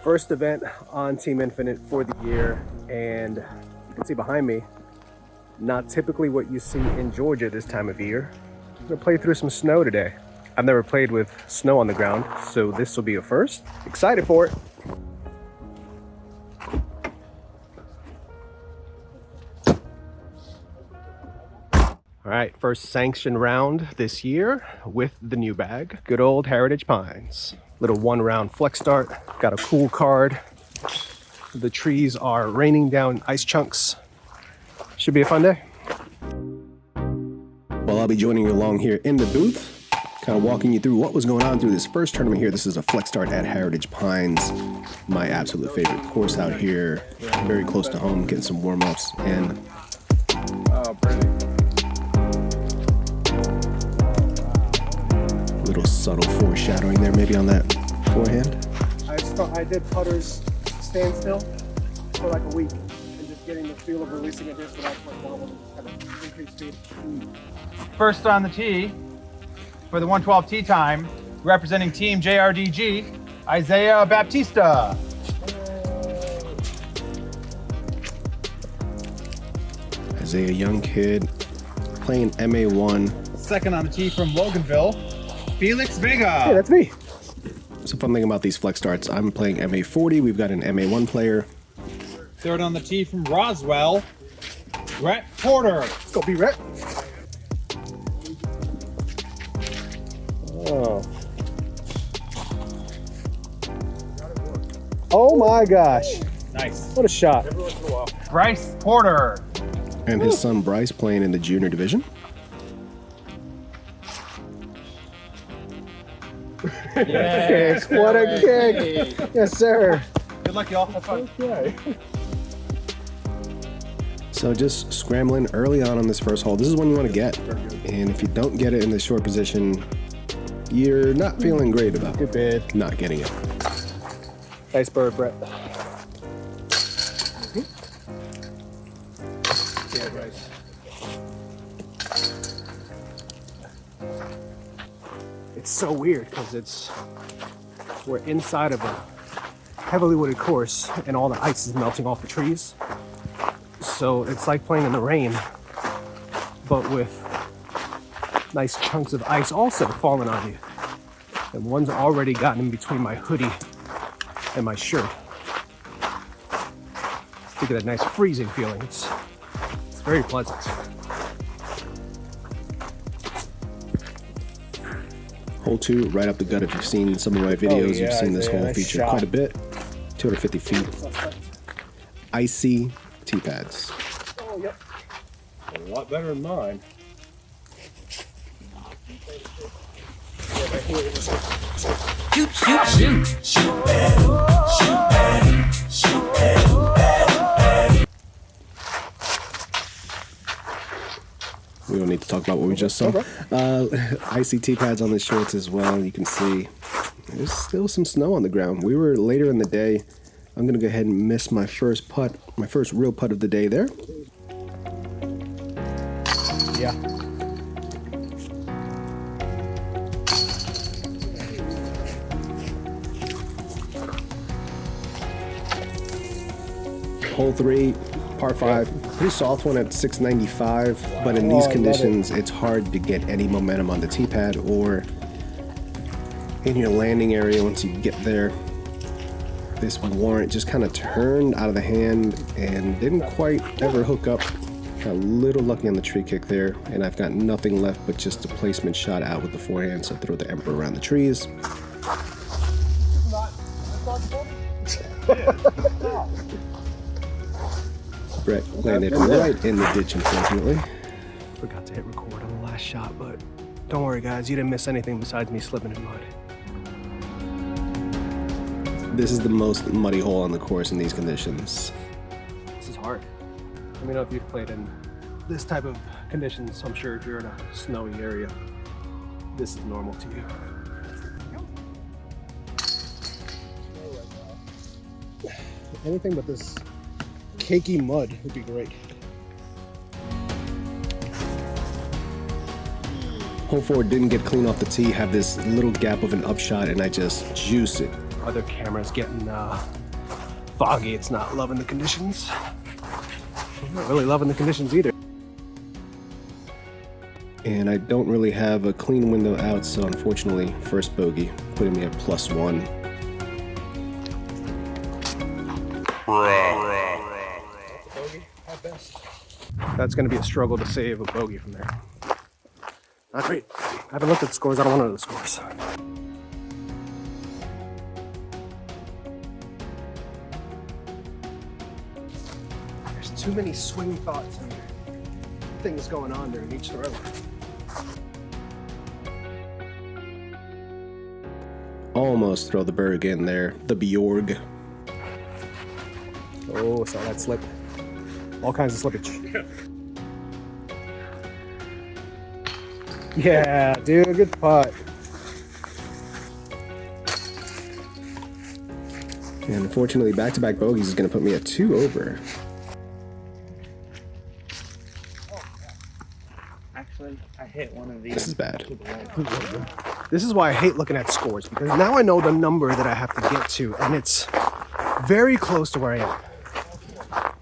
First event on Team Infinite for the year, and you can see behind me, not typically what you see in Georgia this time of year. I'm gonna play through some snow today. I've never played with snow on the ground, so this will be a first. Excited for it. All right, first sanctioned round this year with the new bag. Good old Heritage Pines. Little 1-round flex start. Got a cool card. The trees are raining down ice chunks. Should be a fun day. Well, I'll be joining you along here in the booth, kind of walking you through what was going on through this first tournament here. This is a flex start at Heritage Pines, my absolute favorite course out here. Very close to home, getting some warm-ups and little subtle foreshadowing there, maybe on that forehand. I did putters standstill for like a week, and just getting the feel of releasing a disc without like wobbling, kind of increased speed. First on the tee for the 112 tee time, representing Team JRDG, Isaiah Baptista. Isaiah, young kid, playing MA1. Second on the tee from Loganville, Felix Vega. Hey, that's me. It's a fun thing about these flex starts. I'm playing MA40. We've got an MA1 player. Third on the tee from Roswell, Rhett Porter. Let's go, B-Rhett. Oh. Oh my gosh. Nice. What a shot. Bryce Porter. And his son Bryce playing in the junior division. Yes. What a kick. Yes, sir. Good luck, y'all. Have fun. Okay. So just scrambling early on this first hole. This is one you want to get. And if you don't get it in the short position, you're not feeling great about not getting it. Nice bird, Brett. Yeah, Bryce. It's so weird because we're inside of a heavily wooded course and all the ice is melting off the trees. So it's like playing in the rain, but with nice chunks of ice also falling on you. And one's already gotten in between my hoodie and my shirt. Look at that nice freezing feeling. It's very pleasant. Hole 2, right up the gut. If you've seen some of my videos, you've seen this hole feature quite a bit. 250 feet. Icy tee pads. Oh, yep. A lot better than mine. Shoot, shoot, shoot, shoot, Betty, shoot, Betty, shoot, Betty. We don't need to talk about what we just saw. Icy tee pads on the shorts as well. You can see there's still some snow on the ground. We were later in the day. I'm gonna go ahead and miss my first putt, my first real putt of the day there. Yeah. Hole 3, par 5, pretty soft one at 695, but in these conditions, it's hard to get any momentum on the tee pad or in your landing area once you get there. This warrant just kind of turned out of the hand and didn't quite ever hook up. Got a little lucky on the tree kick there, and I've got nothing left but just a placement shot out with the forehand, so throw the Emperor around the trees. Brett landed right in the ditch, unfortunately. Forgot to hit record on the last shot, but don't worry, guys. You didn't miss anything besides me slipping in mud. This is the most muddy hole on the course in these conditions. This is hard. Let me know if you've played in this type of conditions. I'm sure if you're in a snowy area, this is normal to you. Anything but this cakey mud would be great. Hole 4 didn't get clean off the tee, had this little gap of an upshot, and I just juiced it Other camera's getting foggy. It's not loving the conditions. I'm not really loving the conditions either. And I don't really have a clean window out, so unfortunately, first bogey, putting me at +1. That's going to be a struggle to save a bogey from there. Not great. I haven't looked at the scores. I don't want to know the scores. There's too many swing thoughts and things going on during each throw. Almost throw the berg in there. The Bjorg. Oh, saw that slip. All kinds of slippage. Yeah, dude, good putt. And unfortunately, back-to-back bogeys is going to put me at 2 over. Actually, I hit one of these. This is bad. This is why I hate looking at scores, because now I know the number that I have to get to, and it's very close to where I am.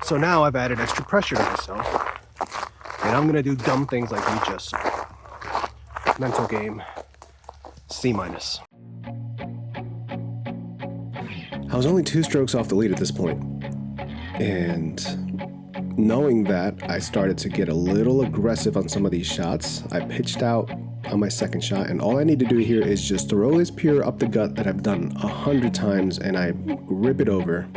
So now I've added extra pressure to myself, and I'm gonna do dumb things like you just saw. Mental game, C-. I was only 2 strokes off the lead at this point, and knowing that, I started to get a little aggressive on some of these shots. I pitched out on my second shot, and all I need to do here is just throw this pure up the gut that I've done 100 times, and I rip it over.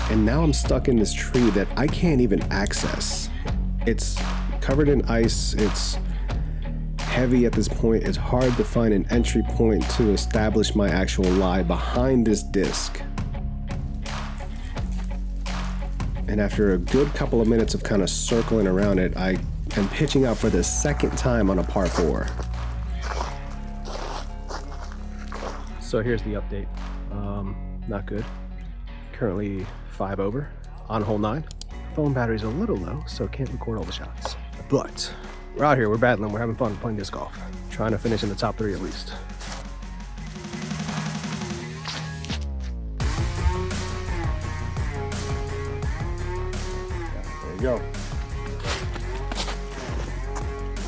And now I'm stuck in this tree that I can't even access. It's covered in ice, it's heavy at this point, it's hard to find an entry point to establish my actual lie behind this disc. And after a good couple of minutes of kind of circling around it, I am pitching out for the second time on a par 4. So here's the update. Not good. Currently 5 over on hole 9. Phone battery's a little low, so can't record all the shots. But we're out here, we're battling, we're having fun playing disc golf. Trying to finish in the top 3 at least. There you go.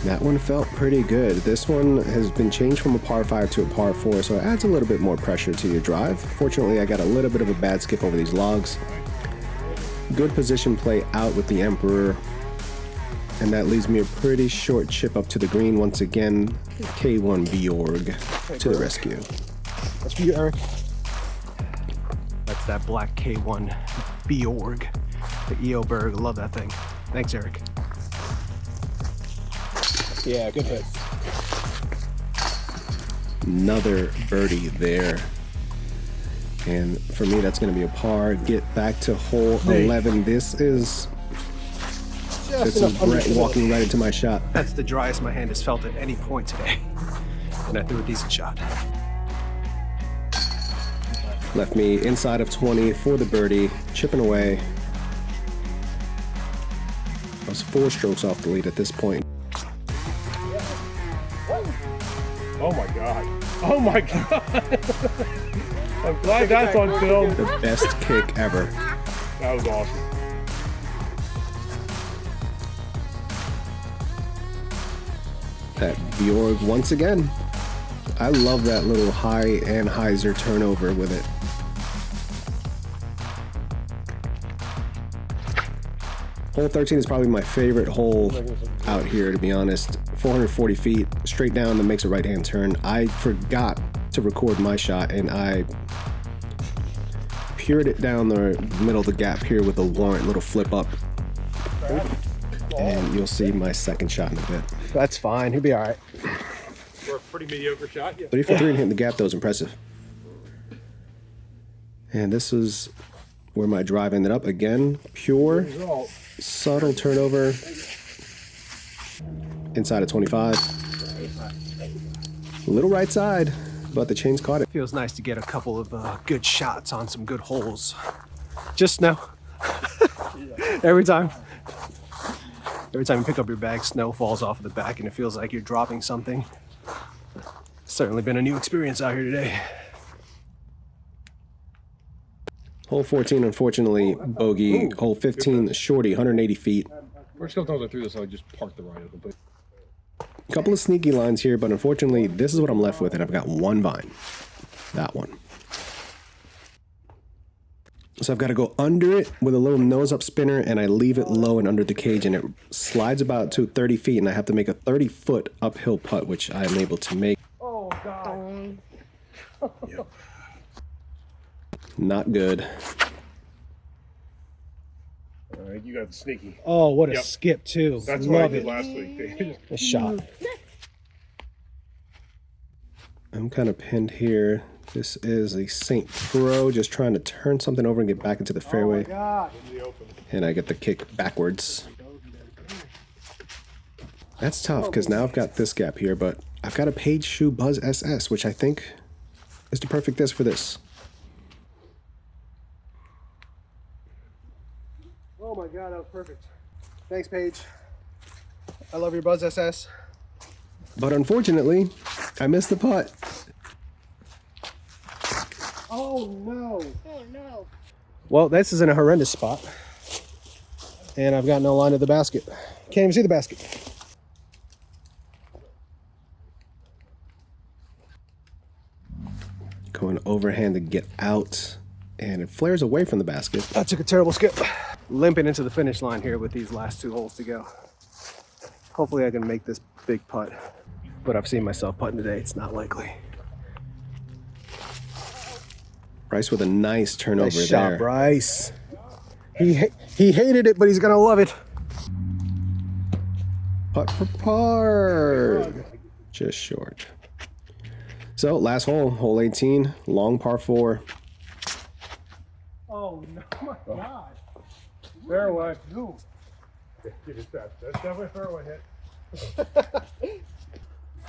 That one felt pretty good. This one has been changed from a par 5 to a par 4, so it adds a little bit more pressure to your drive. Fortunately, I got a little bit of a bad skip over these logs. Good position play out with the Emperor, and that leaves me a pretty short chip up to the green. Once again, K1 Bjorg to the rescue. That's for you, Eric. That's that black K1 Bjorg. The EO Berg, love that thing. Thanks, Eric. Yeah, good hit. Another birdie there. And for me, that's going to be a par. Get back to hole 11. This is Brett walking right into my shot. That's the driest my hand has felt at any point today. And I threw a decent shot. Left me inside of 20 for the birdie, chipping away. I was 4 strokes off the lead at this point. Oh my god. Oh my god. I'm glad that's on film. The best kick ever. That was awesome. That Bjorg once again. I love that little high Anheuser turnover with it. Hole 13 is probably my favorite hole out here, to be honest. 440 feet, straight down, then makes a right-hand turn. I forgot to record my shot, and I pured it down the middle of the gap here with a warrant little flip up. And you'll see my second shot in a bit. That's fine, he'll be all right. For a pretty mediocre shot, yeah. 3 for 3 and hitting the gap, though, is impressive. And this is where my drive ended up. Again, pure, subtle turnover. Inside of 25. A little right side, but the chains caught it. Feels nice to get a couple of good shots on some good holes. Just now. Every time. Every time you pick up your bag, snow falls off of the back and it feels like you're dropping something. It's certainly been a new experience out here today. Hole 14, unfortunately, bogey. Hole 15, shorty, 180 feet. First couple times I threw this, I just parked the ride up. A couple of sneaky lines here, but unfortunately, this is what I'm left with, and I've got one vine. That one. So I've got to go under it with a little nose-up spinner, and I leave it low and under the cage, and it slides about to 30 feet, and I have to make a 30-foot uphill putt, which I am able to make. Oh, God. Yep. Not good. All right, you got the sneaky. Oh, what a Yep. skip, too. That's what I Love did it. last week. A shot. I'm kind of pinned here. This is a St. Pro, just trying to turn something over and get back into the fairway. God. And I get the kick backwards. That's tough, because now I've got this gap here, but I've got a Page Shoe Buzz SS, which I think is the perfect disc for this. Oh my God, that was perfect. Thanks, Paige. I love your Buzz SS. But unfortunately, I missed the putt. Oh no. Oh no. Well, this is in a horrendous spot. And I've got no line to the basket. Can't even see the basket. Going overhand to get out. And it flares away from the basket. I took a terrible skip. Limping into the finish line here with these last 2 holes to go. Hopefully I can make this big putt. But I've seen myself putting today. It's not likely. Bryce with a nice turnover Nice shot, there. Bryce. He hated it, but he's gonna love it. Putt for par. Just short. So last hole, hole 18, long par 4. Oh no, my God. Fairway. That's definitely a fairway hit.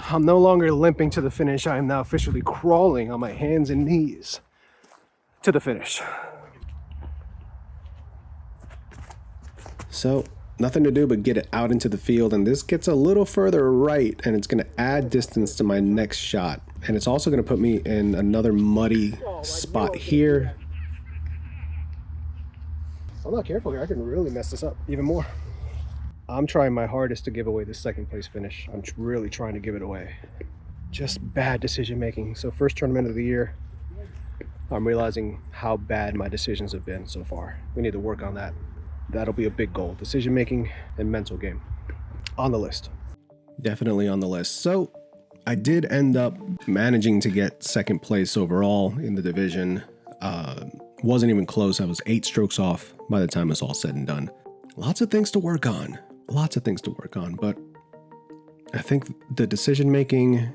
I'm no longer limping to the finish. I am now officially crawling on my hands and knees to the finish. So nothing to do but get it out into the field, and this gets a little further right, and it's going to add distance to my next shot. And it's also going to put me in another muddy spot here. If I'm not careful here, I can really mess this up even more. I'm trying my hardest to give away this second place finish. I'm really trying to give it away. Just bad decision making. So first tournament of the year, I'm realizing how bad my decisions have been so far. We need to work on that. That'll be a big goal. Decision making and mental game. On the list. Definitely on the list. So I did end up managing to get second place overall in the division. Wasn't even close. I was 8 strokes off by the time it's all said and done. Lots of things to work on. Lots of things to work on. But I think the decision making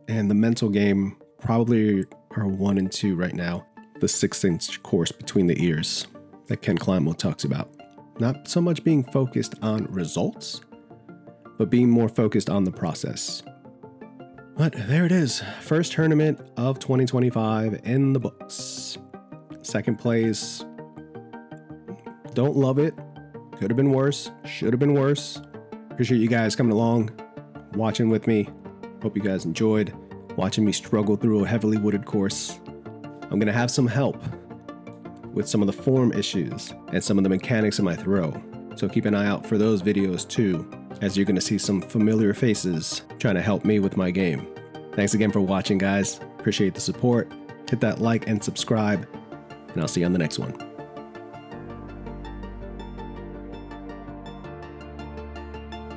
and the mental game probably are 1 and 2 right now. The 6-inch course between the ears that Ken Climo talks about. Not so much being focused on results, but being more focused on the process. But there it is. First tournament of 2025 in the books. Second place. Don't love it. Could have been worse. Should have been worse. Appreciate you guys coming along, watching with me. Hope you guys enjoyed watching me struggle through a heavily wooded course. I'm going to have some help with some of the form issues and some of the mechanics of my throw. So keep an eye out for those videos too, as you're going to see some familiar faces trying to help me with my game. Thanks again for watching, guys. Appreciate the support. Hit that like and subscribe, and I'll see you on the next one.